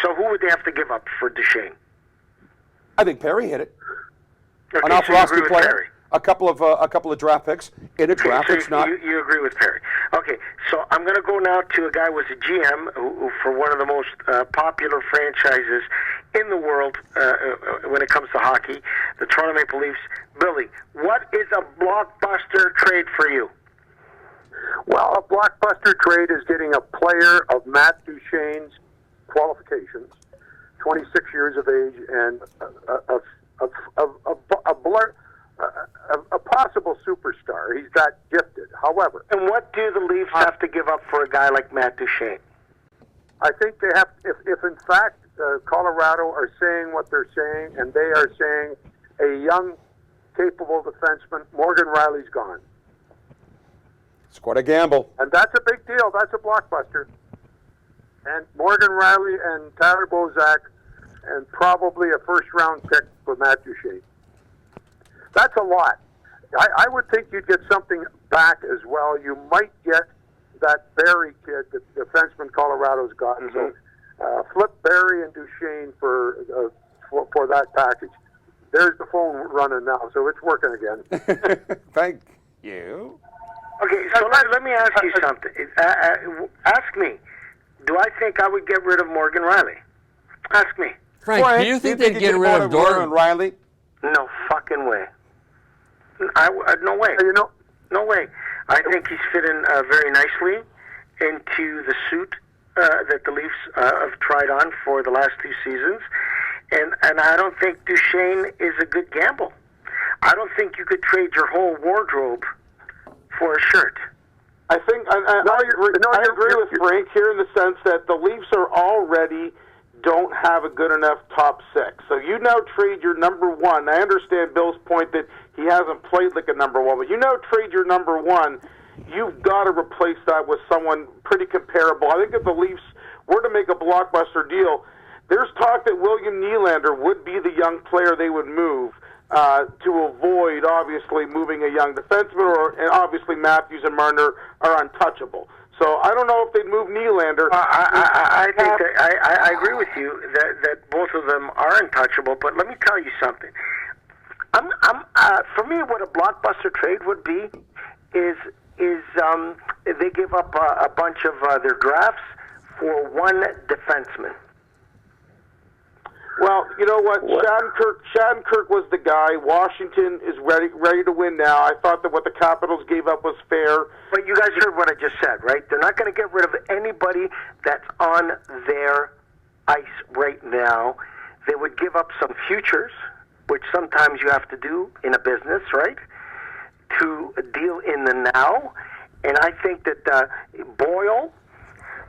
So who would they have to give up for Duchene? I think Perry hit it. Okay, An so you agree off-roster with player, Perry. a couple of draft picks in a draft. So It's not. You agree with Perry. Okay, so I'm going to go now to a guy who was a GM who for one of the most popular franchises in the world when it comes to hockey, the Toronto Maple Leafs. Billy, what is a blockbuster trade for you? Well, a blockbuster trade is getting a player of Matt Duchene's qualifications, 26 years of age, and a possible superstar. He's that gifted. However, and what do the Leafs have to give up for a guy like Matt Duchene? I think they have, if in fact Colorado are saying what they're saying, and they are saying a young, capable defenseman, Morgan Rielly's gone. It's quite a gamble. And that's a big deal. That's a blockbuster. And Morgan Rielly and Tyler Bozak and probably a first-round pick for Matt Duchene. That's a lot. I would think you'd get something back as well. You might get that Barry kid, the defenseman Colorado's got. Mm-hmm. So flip Barry and Duchene for that package. There's the phone running now, so it's working again. Thank you. Okay, so let me ask you something. Ask me, do I think I would get rid of Morgan Rielly? Ask me. Frank, do you think they'd get rid of Morgan Rielly? No fucking way. No way. No way. I think he's fit in very nicely into the suit that the Leafs have tried on for the last 2 seasons. And I don't think Duchene is a good gamble. I don't think you could trade your whole wardrobe for a shirt. I think I agree with Frank here in the sense that the Leafs are already don't have a good enough top 6. So you now trade your number 1. I understand Bill's point that he hasn't played like a number 1, but you now trade your number 1. You've got to replace that with someone pretty comparable. I think if the Leafs were to make a blockbuster deal, there's talk that William Nylander would be the young player they would move to avoid, obviously, moving a young defenseman, and obviously Matthews and Marner are untouchable. So I don't know if they'd move Nylander. I think that I agree with you that both of them are untouchable. But let me tell you something. For me, what a blockbuster trade would be is they give up a bunch of their drafts for one defenseman. Well, you know what? Shattenkirk was the guy. Washington is ready to win now. I thought that what the Capitals gave up was fair. But you guys heard what I just said, right? They're not going to get rid of anybody that's on their ice right now. They would give up some futures, which sometimes you have to do in a business, right, to deal in the now. And I think that Boyle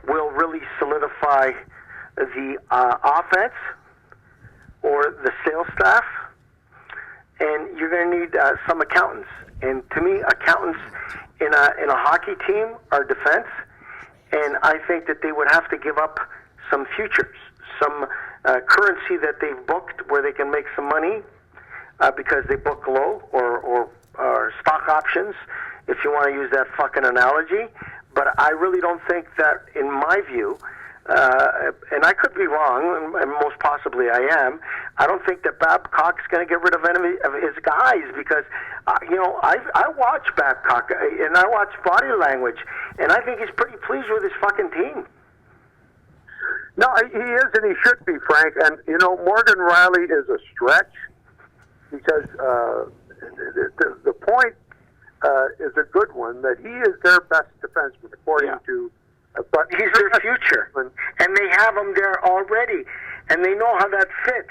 will really solidify the offense or the sales staff, and you're going to need some accountants. And to me, accountants in a hockey team are defense, and I think that they would have to give up some futures, some currency that they've booked where they can make some money because they book low, or stock options, if you want to use that fucking analogy. But I really don't think that, in my view, and I could be wrong, and most possibly I am, I don't think that Babcock's going to get rid of any of his guys because, I watch Babcock, and I watch body language, and I think he's pretty pleased with his fucking team. No, he is, and he should be, Frank. And, Morgan Rielly is a stretch because the point is a good one, that he is their best defenseman, according to... But he's their future, and they have him there already, and they know how that fits.